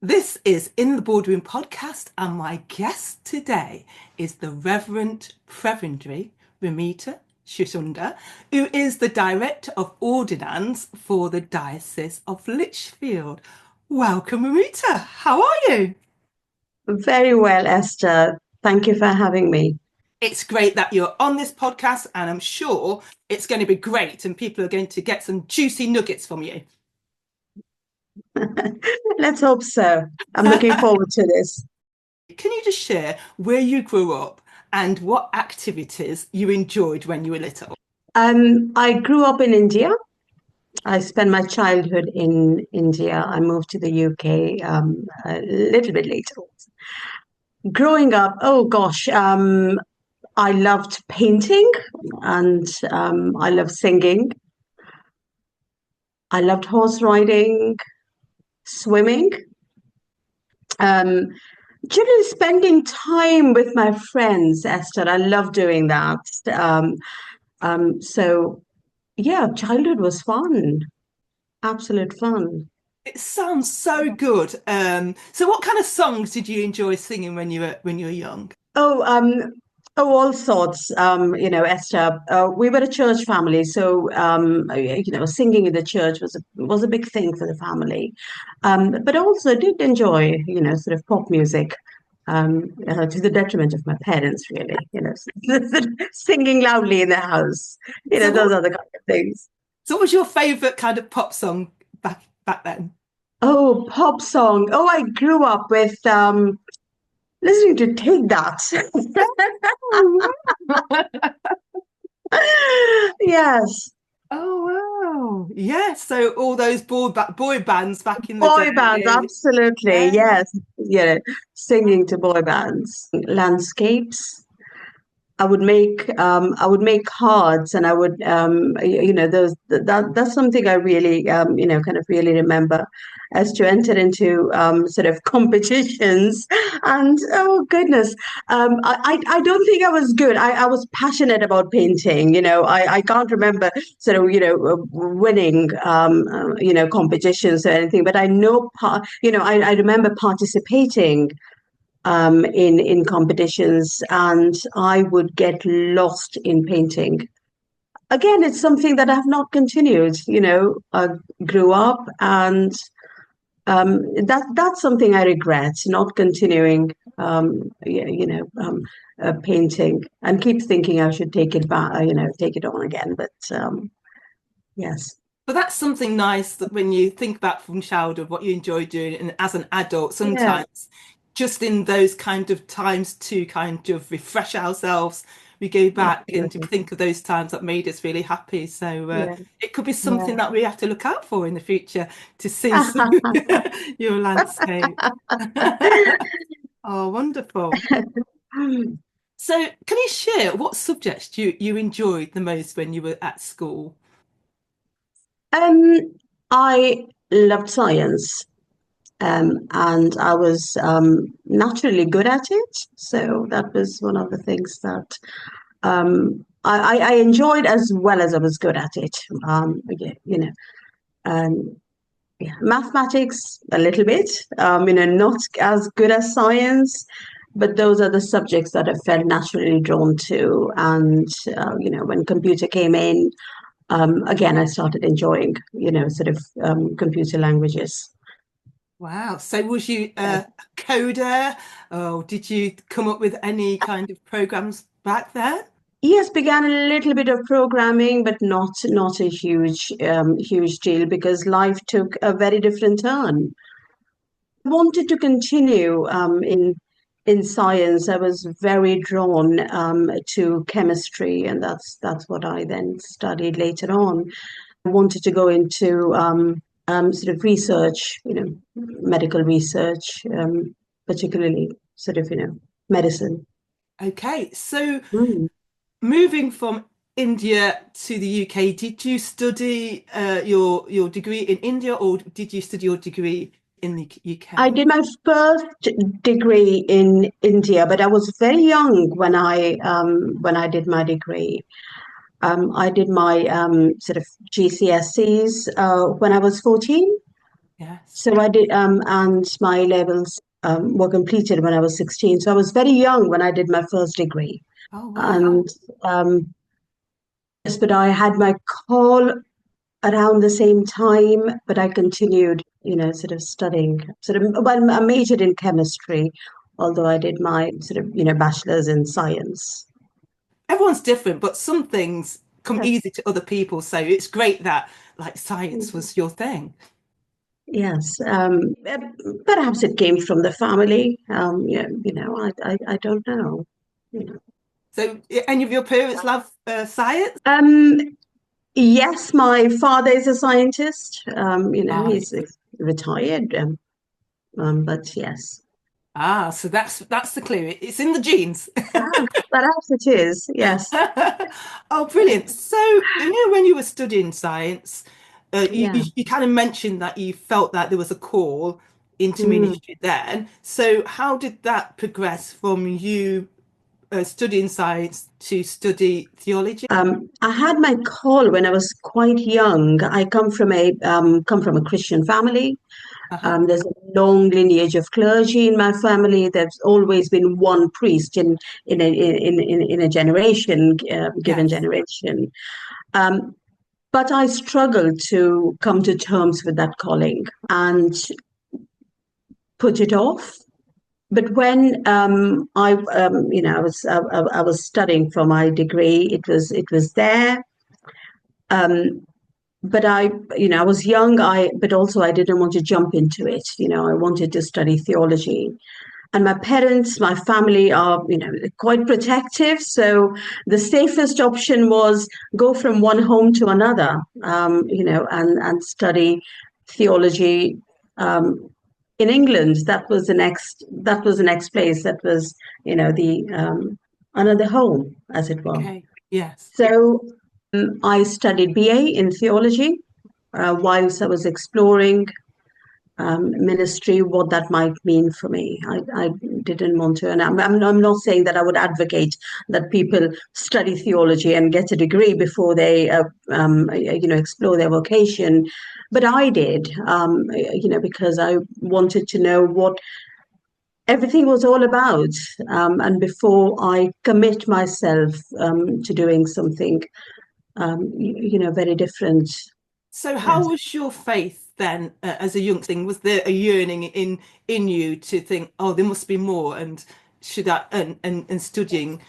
This is In the Boardroom podcast, and my guest today is the Reverend Prebendary Romita Shrisunder, who is the Director of Ordinands for the Diocese of Lichfield. Welcome, Romita. How are you? Very well, Esther. Thank you for having me. It's great that you're on this podcast, and I'm sure it's going to be great, and people are going to get some juicy nuggets from you. Let's hope so. I'm looking forward to this. Can you just share where you grew up and what activities you enjoyed when you were little? I grew up in India. I spent my childhood in India. I moved to the UK a little bit later. Growing up, oh gosh, I loved painting and I loved singing. I loved horse riding, swimming. Um, Generally spending time with my friends, Esther. I love doing that. Um, so yeah, childhood was fun, absolute fun. It sounds so good. So what kind of songs did you enjoy singing when you were young? Oh, all sorts. Esther. We were a church family, so singing in the church was a big thing for the family. But also did enjoy, sort of pop music. To the detriment of my parents, really, singing loudly in the house, So those what, are the kind of things. so what was your favorite kind of pop song back then? Oh, pop song. Oh, I grew up with listening to Take That. Yes, Oh wow. Yeah, so all those boy bands back in the boy bands, day. absolutely. Yeah. Yes, singing to boy bands, landscapes. I would make cards, and I would those that's something I really kind of really remember, as to enter into sort of competitions. And oh goodness, I don't think I was good. I was passionate about painting. I can't remember sort of winning competitions or anything, but I know I remember participating in competitions, and I would get lost in painting. Again, it's something that I have not continued. I grew up, and that's something I regret, not continuing. Painting, and keep thinking I should take it back. Take it on again. But yes, But that's something nice that when you think back from childhood, what you enjoy doing, and as an adult, yeah, sometimes just in those kind of times to kind of refresh ourselves, we go back and absolutely, think of those times that made us really happy. So yeah, it could be yeah. something that we have to look out for in the future to see some your landscape. Oh, wonderful. So can you share what subjects you enjoyed the most when you were at school? Um, I loved science. And I was naturally good at it. So that was one of the things that I enjoyed, as well as I was good at it. Um, yeah, mathematics a little bit, not as good as science, but those are the subjects that I felt naturally drawn to. And when computer came in, again, I started enjoying, sort of computer languages. Wow. So was you a coder, or did you come up with any kind of programs back then? Yes, began a little bit of programming, but not a huge deal, because life took a very different turn. I wanted to continue in science. I was very drawn to chemistry, and that's what I then studied later on. I wanted to go into sort of research, medical research, particularly sort of medicine. Okay. So Mm. moving from India to the UK, did you study your degree in India, or did you study your degree in the I UK? did my first degree in India, but I was very young when I did my degree. I did my sort of GCSEs when I was 14. Yes. So I did, and my levels were completed when I was 16. So I was very young when I did my first degree. Oh, wow. And yes, but I had my call around the same time, but I continued, sort of studying, well, I majored in chemistry, although I did my sort of, bachelor's in science. Everyone's different, but some things come Yes. easy to other people. So it's great that like science was your thing. Yes, perhaps it came from the family. Yeah, I don't know. You know. So any of your parents love science? Um, yes, my father is a scientist. Right. He's retired. But yes. So that's the clue. It's in the genes. Ah, perhaps it is. Yes. Oh, brilliant. So, when you were studying science, Yeah. you kind of mentioned that you felt that there was a call into Mm. ministry then. So, how did that progress from you studying science to study theology? I had my call when I was quite young. I come from a Christian family. Uh-huh. There's a long lineage of clergy in my family. There's always been one priest in a generation, given Yes. generation. Um, but I struggled to come to terms with that calling and put it off. But when I was studying for my degree, it was there. Um, but I was young. But also I didn't want to jump into it. I wanted to study theology. And my parents, my family are, quite protective. So the safest option was go from one home to another, and study theology in England. That was the next place. That was, the another home, as it were. Okay. Yes. So I studied BA in theology whilst I was exploring ministry, what that might mean for me. I didn't want to, and I'm not saying that I would advocate that people study theology and get a degree before they, explore their vocation. But I did, because I wanted to know what everything was all about. And before I commit myself to doing something, very different. So, how Yes. was your faith then, as a young thing? Was there a yearning in you to think, oh, there must be more, and should I and studying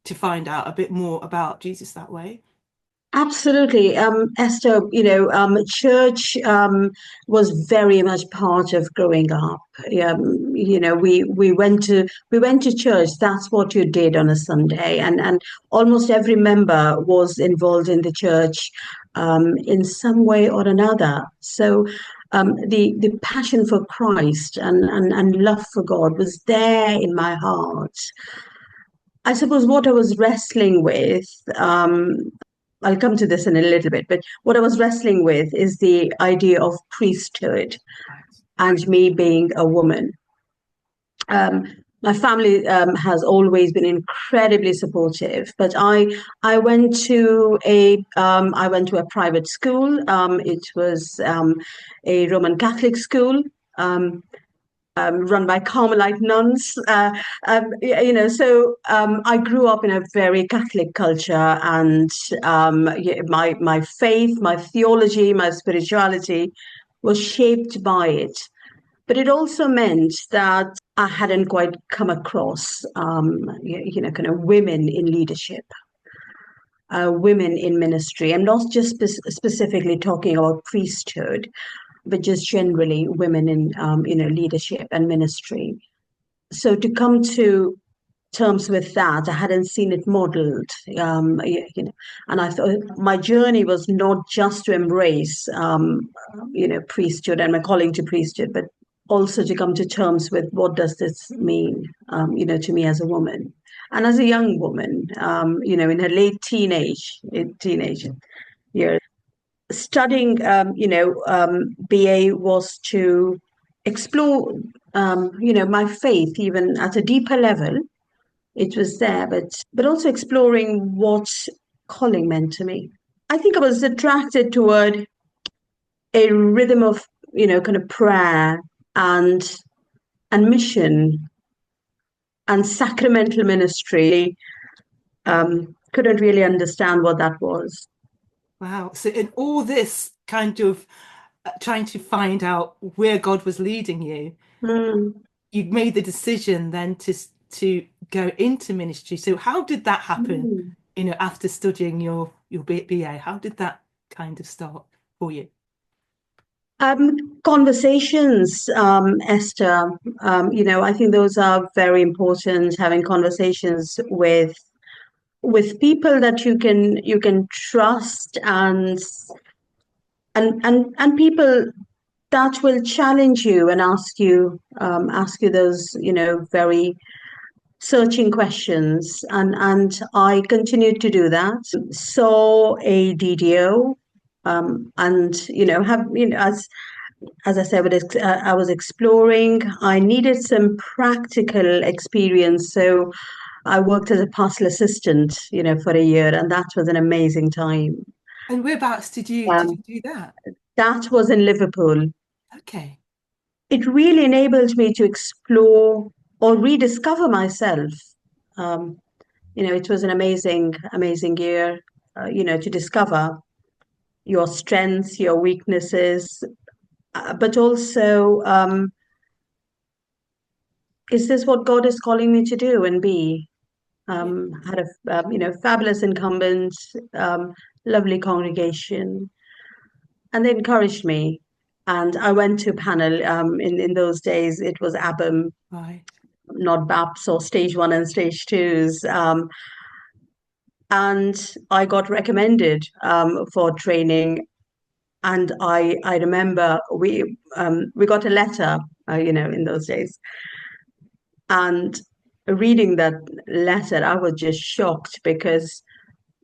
to find out a bit more about Jesus that way? Absolutely. Esther, church was very much part of growing up. We went to church. That's what you did on a Sunday, and almost every member was involved in the church in some way or another. So the passion for Christ and love for God was there in my heart. I suppose what I was wrestling with, I'll come to this in a little bit, but what I was wrestling with is the idea of priesthood Right. and me being a woman. Um, my family has always been incredibly supportive, but I went to a private school. It was a Roman Catholic school. Um, Run by Carmelite nuns. So I grew up in a very Catholic culture, and my faith, my theology, my spirituality was shaped by it. But it also meant that I hadn't quite come across, kind of women in leadership, women in ministry. I'm not just specifically talking about priesthood, but just generally women in leadership and ministry. So to come to terms with that, I hadn't seen it modeled, and I thought my journey was not just to embrace, priesthood and my calling to priesthood, but also to come to terms with what does this mean, to me as a woman and as a young woman, in her late teenage years. Studying, BA was to explore, my faith even at a deeper level. It was there, but also exploring what calling meant to me. I think I was attracted toward a rhythm of kind of prayer and mission and sacramental ministry. Couldn't really understand what that was. Wow. So in all this kind of trying to find out where God was leading you, you made the decision then to go into ministry. So how did that happen? After studying your BA, how did that kind of start for you? Conversations, Esther. I think those are very important. Having conversations with people that you can trust, and people that will challenge you and ask you those very searching questions, and I continued to do that. Saw a DDO, and have as I said, I was exploring. I needed some practical experience, so I worked as a pastoral assistant, for a year, and that was an amazing time. And whereabouts did you do that? That was in Liverpool. Okay. It really enabled me to explore or rediscover myself. It was an amazing year, to discover your strengths, your weaknesses, but also, is this what God is calling me to do and be? Had a fabulous incumbent, lovely congregation, and they encouraged me. And I went to panel. In those days, it was ABBAM, Right. not BAPS or stage 1 and stage 2s. And I got recommended for training. And I remember we got a letter, in those days. And reading that letter, I was just shocked, because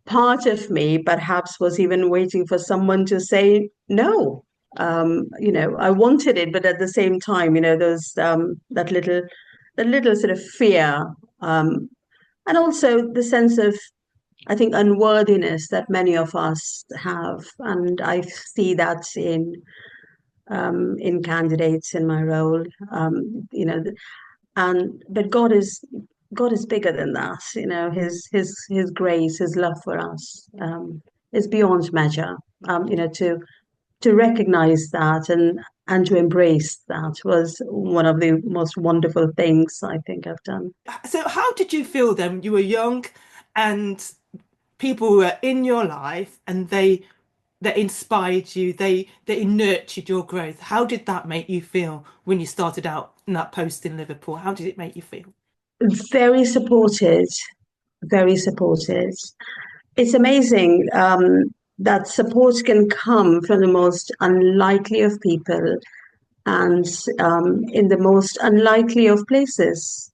part of me perhaps was even waiting for someone to say no. I wanted it, but at the same time, those that little sort of fear, and also the sense of, I think, unworthiness that many of us have, and I see that in candidates in my role. But God is bigger than that. His grace, His love for us is beyond measure. To recognize that and to embrace that was one of the most wonderful things I think I've done. So how did you feel then? You were young and people were in your life and they inspired you, they nurtured your growth. How did that make you feel when you started out in that post in Liverpool? How did it make you feel? Very supported, very supported. It's amazing that support can come from the most unlikely of people, and in the most unlikely of places.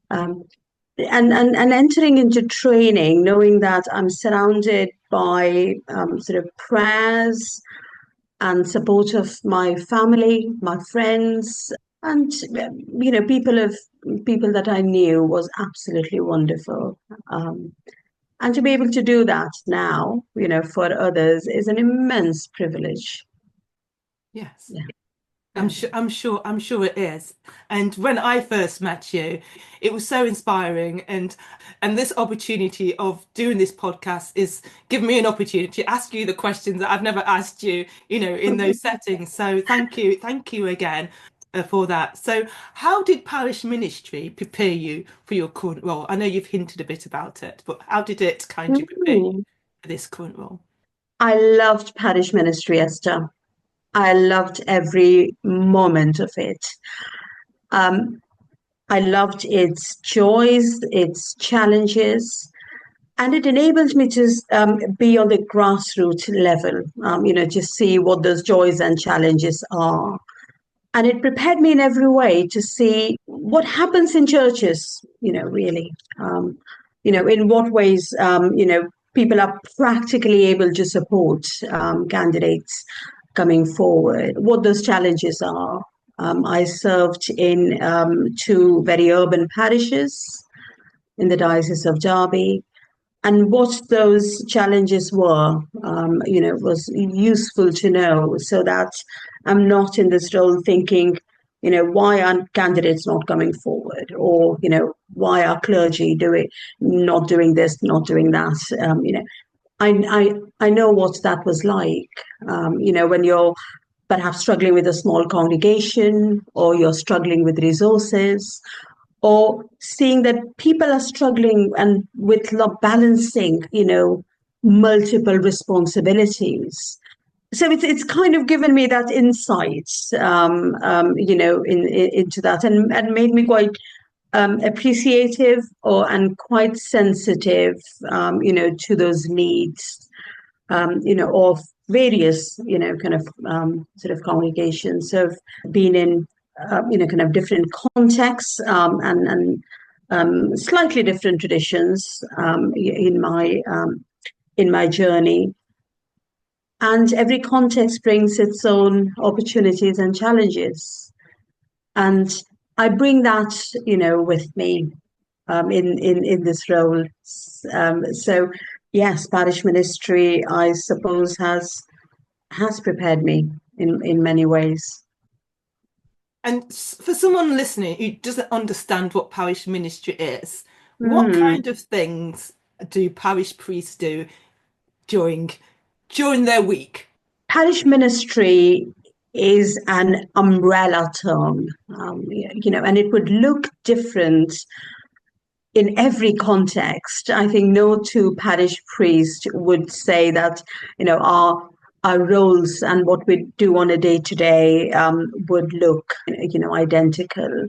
And entering into training, knowing that I'm surrounded by sort of prayers and support of my family, my friends, and people that I knew, was absolutely wonderful. And to be able to do that now, for others, is an immense privilege. Yes. Yeah. I'm sure it is. And when I first met you, it was so inspiring, and this opportunity of doing this podcast is giving me an opportunity to ask you the questions that I've never asked you, in those settings. So thank you again for that. So how did parish ministry prepare you for your current role? I know you've hinted a bit about it, but how did it kind of prepare you for this current role? I loved parish ministry, Esther. I loved every moment of it. I loved its joys, its challenges, and it enabled me to be on the grassroots level, to see what those joys and challenges are. And it prepared me in every way to see what happens in churches, really. In what ways, people are practically able to support candidates coming forward, what those challenges are. I served in 2 very urban parishes in the Diocese of Derby, and what those challenges were, was useful to know, so that I'm not in this role thinking, why aren't candidates not coming forward, or why are clergy not doing this, not doing that. I know what that was like. When you're perhaps struggling with a small congregation, or you're struggling with resources, or seeing that people are struggling and with balancing, multiple responsibilities. So it's kind of given me that insight, into that, and made me quite appreciative and quite sensitive, to those needs, of various, kind of sort of congregations. So I've been in, kind of different contexts, and slightly different traditions, in my journey. And every context brings its own opportunities and challenges. And I bring that, with me, in this role. So yes, parish ministry, I suppose, has prepared me in many ways. And for someone listening who doesn't understand what parish ministry is, what kind of things do parish priests do during their week? Parish ministry is an umbrella term, and it would look different in every context. I think no two parish priests would say that, our roles and what we do on a day-to-day would look, identical.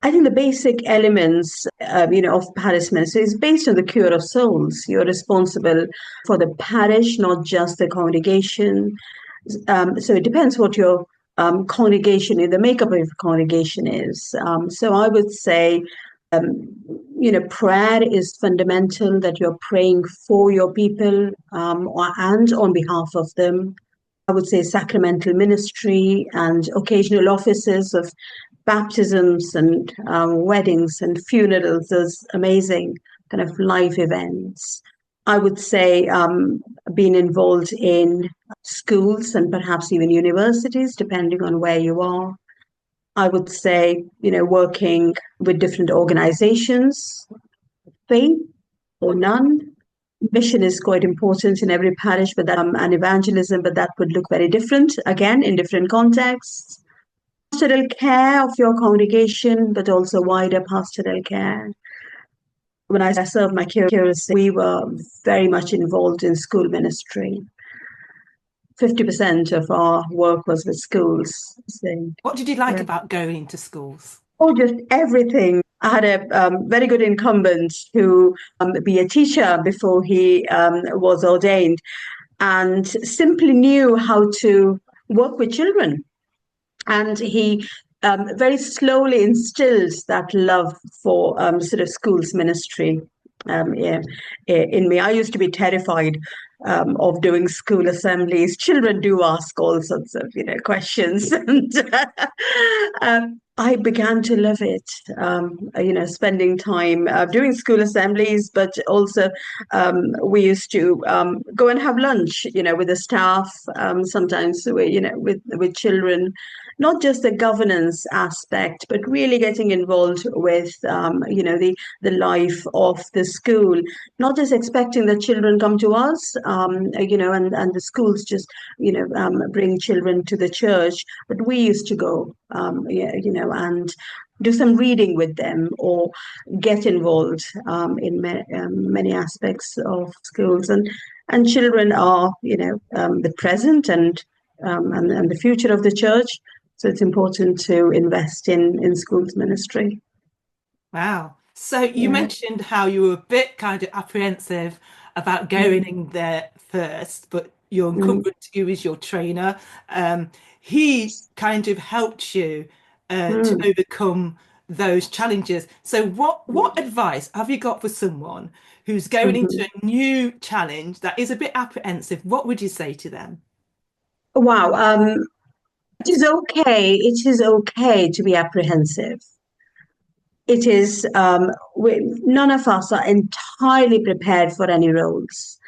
I think the basic elements, of parish ministry is based on the cure of souls. You're responsible for the parish, not just the congregation. So it depends what your congregation, the makeup of your congregation is. So I would say, prayer is fundamental, that you're praying for your people, and on behalf of them. I would say sacramental ministry and occasional offices of baptisms and weddings and funerals, those amazing kind of life events. I would say being involved in schools and perhaps even universities, depending on where you are. I would say, working with different organizations, faith or none. Mission is quite important in every parish, but and evangelism, but that would look very different, again, in different contexts. Pastoral care of your congregation, but also wider pastoral care. When I served my curacy, we were very much involved in school ministry. 50% of our work was with schools. So, what did you like about going into schools? Oh, just everything. I had a very good incumbent who be a teacher before he was ordained, and simply knew how to work with children. And he very slowly instilled that love for sort of schools ministry in me. I used to be terrified of doing school assemblies. Children do ask all sorts of questions, and I began to love it. Spending time doing school assemblies, but also we used to go and have lunch, with the staff. Sometimes with children. Not just the governance aspect, but really getting involved with, the life of the school. Not just expecting that children come to us, and the schools just, bring children to the church. But we used to go, and do some reading with them, or get involved in many aspects of schools. And children are, the present and the future of the church. So it's important to invest in schools ministry. Wow. So you mentioned how you were a bit kind of apprehensive about going in there first, but your incumbent, who is your trainer, he kind of helped you to overcome those challenges. So what advice have you got for someone who's going into a new challenge that is a bit apprehensive? What would you say to them? Wow. It is okay. It is okay to be apprehensive. it is, none of us are entirely prepared for any roles.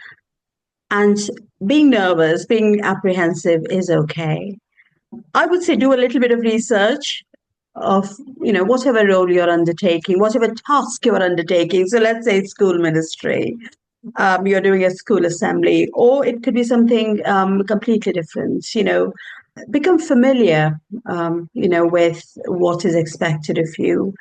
And being nervous, being apprehensive is okay. I would say do a little bit of research of, whatever role you're undertaking, whatever task you're undertaking. So let's say school ministry, you're doing a school assembly, or it could be something completely different. Become familiar, with what is expected of you,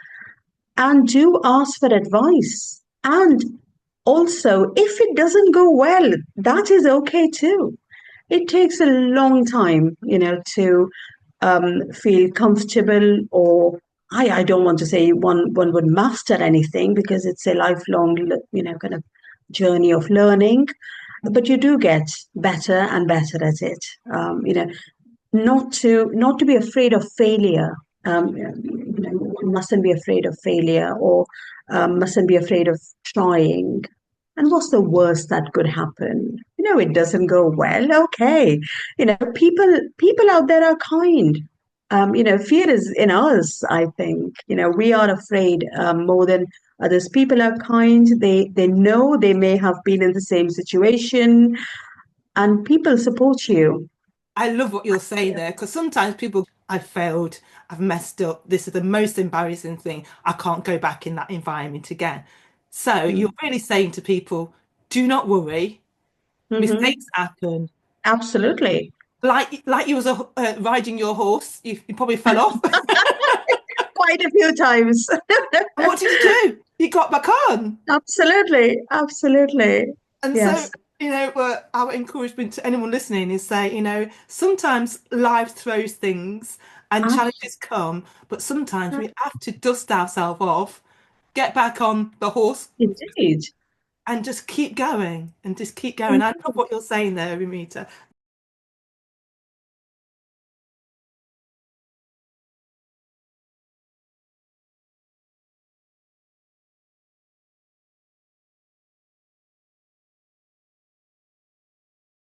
and do ask for advice. And also, if it doesn't go well, that is okay too. It takes a long time, to feel comfortable, or I don't want to say one would master anything, because it's a lifelong, kind of journey of learning. But you do get better and better at it. Not to be afraid of failure. Mustn't be afraid of failure, or mustn't be afraid of trying. And what's the worst that could happen? It doesn't go well. Okay, people out there are kind. Fear is in us. I think we are afraid more than others. People are kind. They know they may have been in the same situation, and people support you. I love what you're saying there, because sometimes people, I failed, I've messed up, this is the most embarrassing thing, I can't go back in that environment again. So you're really saying to people, do not worry, Mm-hmm. mistakes happen. Absolutely. Like you was riding your horse, you probably fell off. Quite a few times. And what did you do? You got back on. Absolutely. Absolutely. And so, Yes. our encouragement to anyone listening is say, sometimes life throws things and challenges come, but sometimes we have to dust ourselves off, get back on the horse, Indeed. and just keep going and just keep going. I love what you're saying there, Ramita.